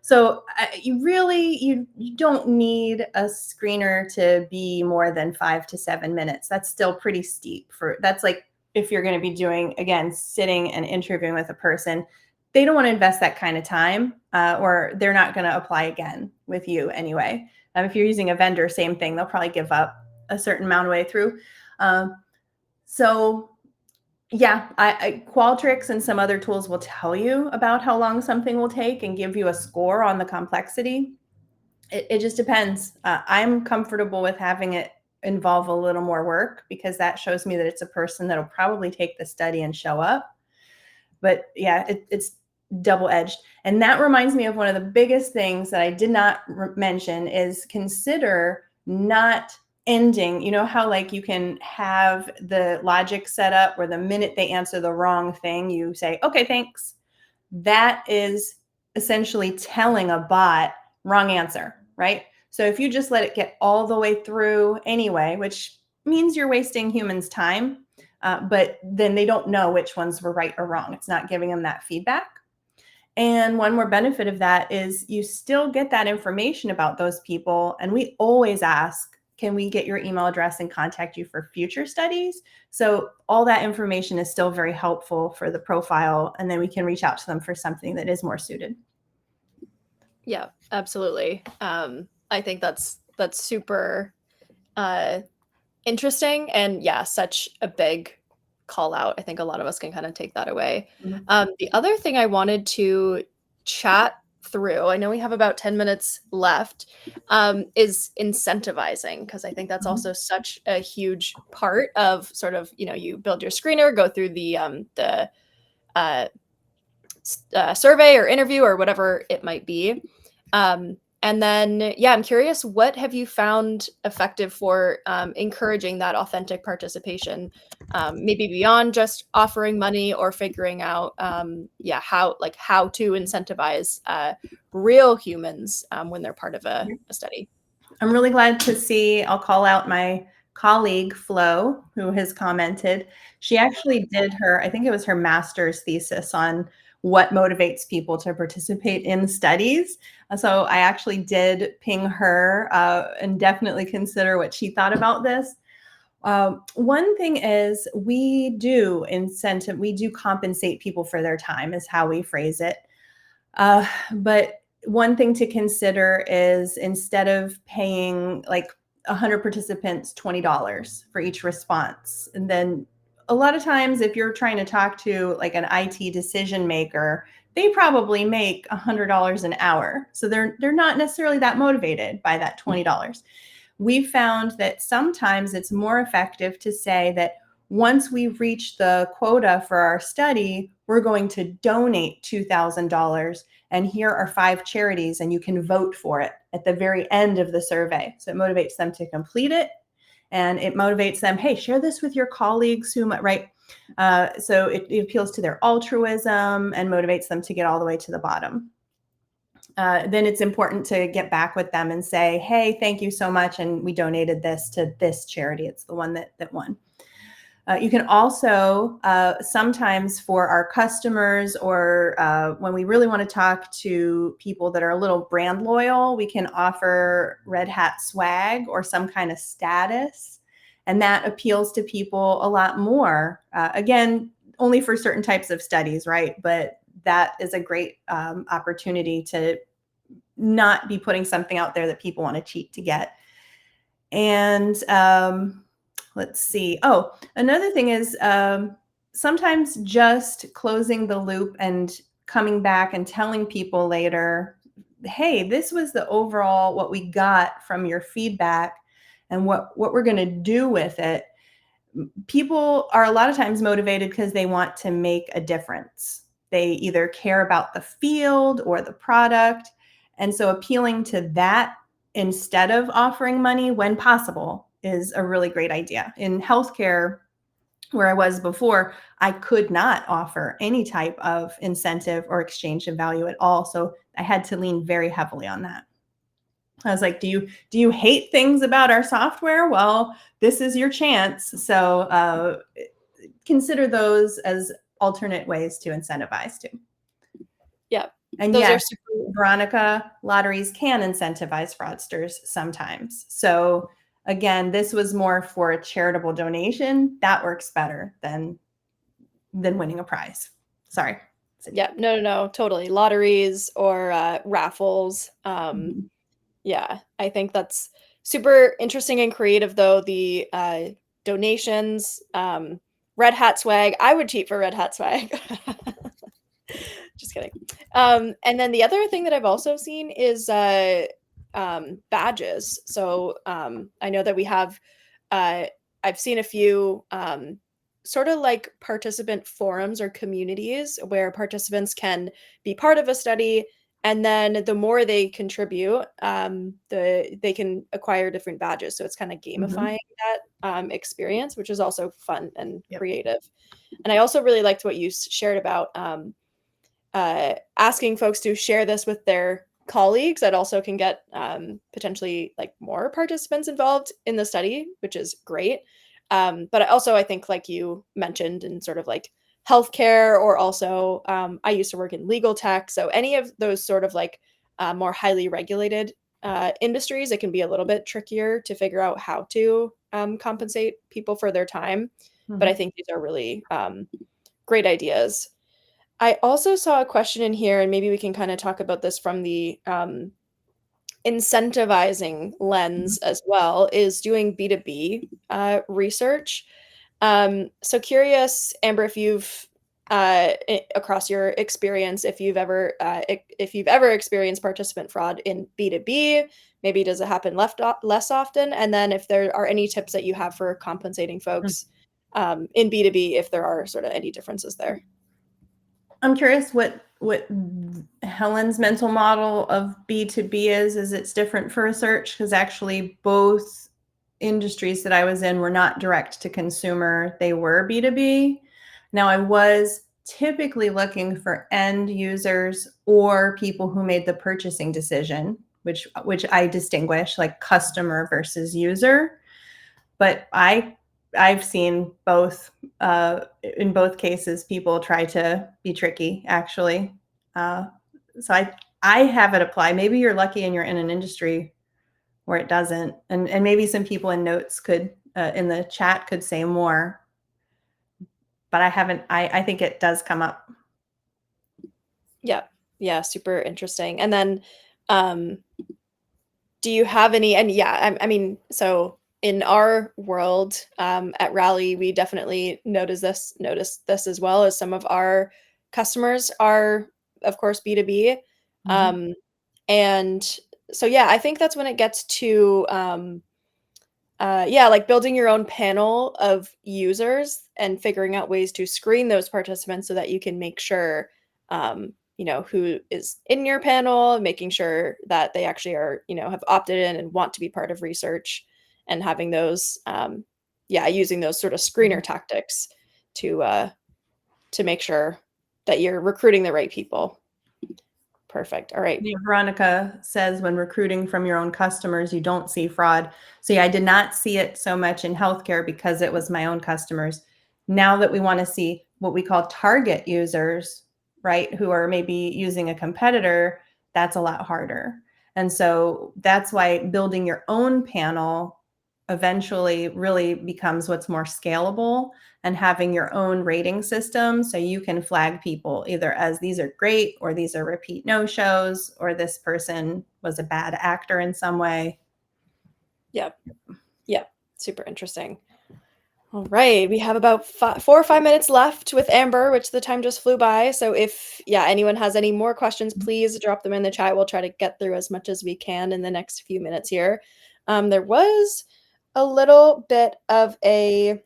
So you don't need a screener to be more than 5 to 7 minutes. That's still pretty steep that's like, if you're going to be doing, again, sitting and interviewing with a person, they don't want to invest that kind of time, or they're not going to apply again with you anyway. If you're using a vendor, same thing. They'll probably give up a certain amount of way through. So yeah, Qualtrics and some other tools will tell you about how long something will take and give you a score on the complexity. It just depends. I'm comfortable with having it involve a little more work, because that shows me that it's a person that'll probably take the study and show up. But yeah, it's double-edged. And that reminds me of one of the biggest things that I did not mention is consider not ending. You know how like you can have the logic set up where the minute they answer the wrong thing, you say, okay, thanks. That is essentially telling a bot wrong answer, right? So if you just let it get all the way through anyway, which means you're wasting humans' time, but then they don't know which ones were right or wrong. It's not giving them that feedback. And one more benefit of that is you still get that information about those people. And we always ask, can we get your email address and contact you for future studies? So all that information is still very helpful for the profile. And then we can reach out to them for something that is more suited. Yeah, absolutely. I think that's super interesting, and yeah, such a big call out. I think a lot of us can kind of take that away. The other thing I wanted to chat through, I know we have about 10 minutes left, is incentivizing, because I think that's also such a huge part of sort of, you build your screener, go through the survey or interview or whatever it might be. And then, yeah, I'm curious, what have you found effective for encouraging that authentic participation, maybe beyond just offering money or figuring out, how to incentivize real humans when they're part of a study? I'm really glad to see, I'll call out my colleague, Flo, who has commented, she actually did her, I think it was her master's thesis on what motivates people to participate in studies. So I actually did ping her and definitely consider what she thought about this. One thing is we do compensate people for their time is how we phrase it. But one thing to consider is instead of paying like 100 participants $20 for each response, and then a lot of times if you're trying to talk to like an IT decision maker, they probably make $100 an hour. So they're not necessarily that motivated by that $20. We found that sometimes it's more effective to say that once we reach the quota for our study, we're going to donate $2,000, and here are 5 charities, and you can vote for it at the very end of the survey. So it motivates them to complete it, and it motivates them, hey, share this with your colleagues who might, right? So it appeals to their altruism and motivates them to get all the way to the bottom. Then it's important to get back with them and say, hey, thank you so much, and we donated this to this charity. It's the one that won. You can also sometimes for our customers or when we really want to talk to people that are a little brand loyal, we can offer red hat swag or some kind of status. And that appeals to people a lot more. Again, only for certain types of studies, right? But that is a great opportunity to not be putting something out there that people want to cheat to get. And let's see. Oh, another thing is sometimes just closing the loop and coming back and telling people later, hey, this was the overall what we got from your feedback and what we're going to do with it. People are a lot of times motivated because they want to make a difference. They either care about the field or the product. And so appealing to that instead of offering money when possible is a really great idea. In healthcare, where I was before, I could not offer any type of incentive or exchange of value at all. So I had to lean very heavily on that. I was like, do you hate things about our software? Well, this is your chance. So consider those as alternate ways to incentivize too. Yeah. And those yes, are super- Veronica, lotteries can incentivize fraudsters sometimes. So again, this was more for a charitable donation. That works better than winning a prize. Sorry. Yeah, no, totally. Lotteries or raffles. Yeah, I think that's super interesting and creative, though. The donations, red hat swag. I would cheat for red hat swag. Just kidding. And then the other thing that I've also seen is badges. So I know that we have, I've seen a few sort of like participant forums or communities where participants can be part of a study, and then the more they contribute, they can acquire different badges. So it's kind of gamifying that experience, which is also fun and creative. And I also really liked what you shared about asking folks to share this with their colleagues. That also can get potentially like more participants involved in the study, which is great. But I think like you mentioned in sort of like healthcare, or also I used to work in legal tech. So any of those sort of like more highly regulated industries, it can be a little bit trickier to figure out how to compensate people for their time. But I think these are really great ideas. I also saw a question in here, and maybe we can kind of talk about this from the incentivizing lens as well, is doing B2B research. So curious, Amber, if you've across your experience, if you've ever experienced participant fraud in B2B, maybe does it happen less often? And then if there are any tips that you have for compensating folks in B2B, if there are sort of any differences there. I'm curious what Helen's mental model of B2B is it's different for research, because actually both industries that I was in were not direct to consumer. They were B2B. Now I was typically looking for end users or people who made the purchasing decision, which I distinguish like customer versus user. but I've seen both. In both cases, people try to be tricky, actually. So I have it apply. Maybe you're lucky and you're in an industry where it doesn't, and maybe some people in notes could in the chat could say more. But I haven't. I think it does come up. Yeah, super interesting. And then, do you have any? And yeah, I mean, so in our world, at Rally, we definitely notice this as well, as some of our customers are, of course, B2B. And so yeah, I think that's when it gets to like building your own panel of users and figuring out ways to screen those participants so that you can make sure who is in your panel, making sure that they actually are, have opted in and want to be part of research, and having those using those sort of screener tactics to make sure that you're recruiting the right people. Perfect. All right. Yeah, Veronica says when recruiting from your own customers, you don't see fraud. So yeah, I did not see it so much in healthcare because it was my own customers. Now that we want to see what we call target users, right, who are maybe using a competitor, that's a lot harder. And so that's why building your own panel eventually really becomes what's more scalable, and having your own rating system so you can flag people either as these are great or these are repeat no-shows or this person was a bad actor in some way. Yeah. Super interesting. All right, we have about 4 or 5 minutes left with Amber, which the time just flew by. So if anyone has any more questions, please drop them in the chat. We'll try to get through as much as we can in the next few minutes here. There was a little bit of a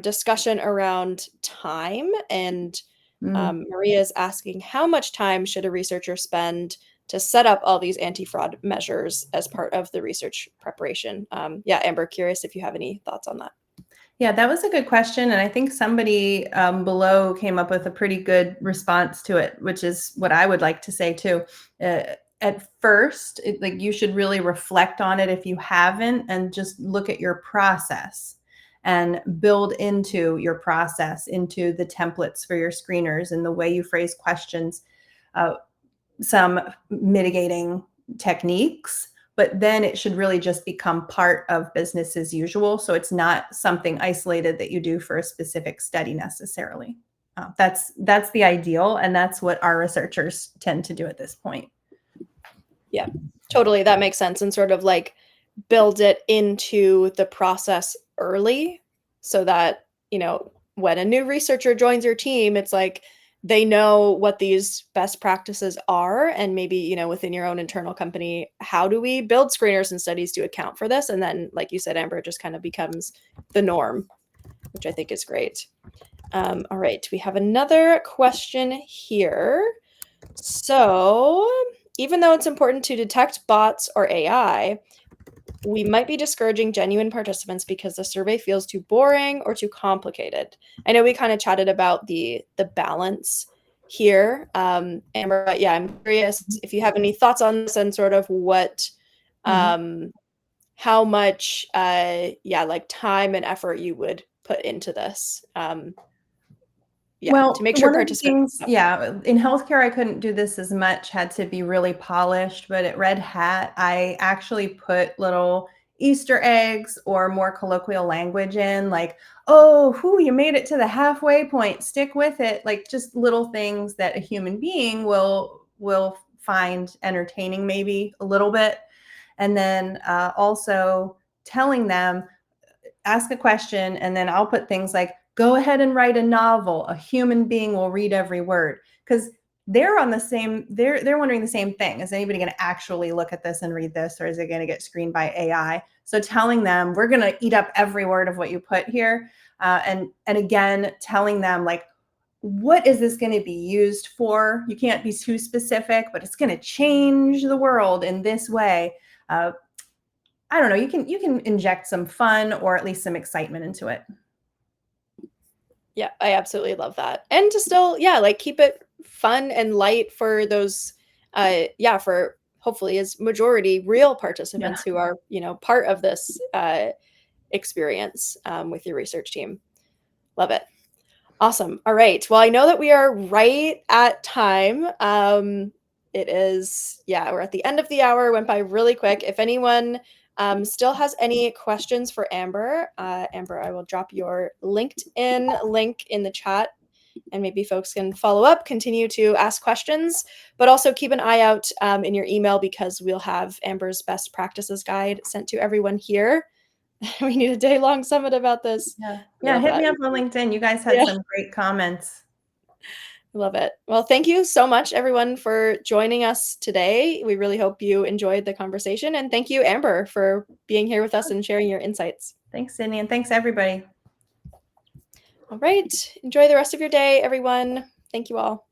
discussion around time, and Maria's asking, how much time should a researcher spend to set up all these anti-fraud measures as part of the research preparation? Amber, curious if you have any thoughts on that. Yeah, that was a good question. And I think somebody below came up with a pretty good response to it, which is what I would like to say too. At first, you should really reflect on it if you haven't, and just look at your process and build into your process, into the templates for your screeners and the way you phrase questions, some mitigating techniques. But then it should really just become part of business as usual. So it's not something isolated that you do for a specific study necessarily. That's the ideal. And that's what our researchers tend to do at this point. Yeah, totally. That makes sense. And sort of like build it into the process early so that, when a new researcher joins your team, it's like they know what these best practices are, and maybe, within your own internal company, how do we build screeners and studies to account for this? And then, like you said, Amber, it just kind of becomes the norm, which I think is great. All right, we have another question here. So, even though it's important to detect bots or AI, we might be discouraging genuine participants because the survey feels too boring or too complicated. I know we kind of chatted about the balance here, Amber, but yeah, I'm curious if you have any thoughts on this and sort of what, how much, like time and effort you would put into this. To make sure participants. In healthcare, I couldn't do this as much, had to be really polished. But at Red Hat, I actually put little Easter eggs or more colloquial language in, like, oh, you made it to the halfway point, stick with it. Like just little things that a human being will find entertaining, maybe a little bit. And then also telling them, ask a question, and then I'll put things like, go ahead and write a novel. A human being will read every word, because they're on the same, they're wondering the same thing. Is anybody going to actually look at this and read this, or is it going to get screened by AI? So telling them, we're going to eat up every word of what you put here. And again, telling them, like, what is this going to be used for? You can't be too specific, but it's going to change the world in this way. I don't know. You can inject some fun or at least some excitement into it. Yeah, I absolutely love that. And to still, keep it fun and light for those, for hopefully as majority real participants who are, part of this experience with your research team. Love it. Awesome. All right. Well, I know that we are right at time. It is, yeah, we're at the end of the hour. Went by really quick. If anyone still has any questions for Amber, Amber, I will drop your LinkedIn link in the chat, and maybe folks can follow up, continue to ask questions, but also keep an eye out in your email, because we'll have Amber's best practices guide sent to everyone here. We need a day-long summit about this. Yeah, hit me up on LinkedIn. You guys had some great comments. Love it. Well, thank you so much, everyone, for joining us today. We really hope you enjoyed the conversation. And thank you, Amber, for being here with us and sharing your insights. Thanks, Sydney. And thanks, everybody. All right. Enjoy the rest of your day, everyone. Thank you all.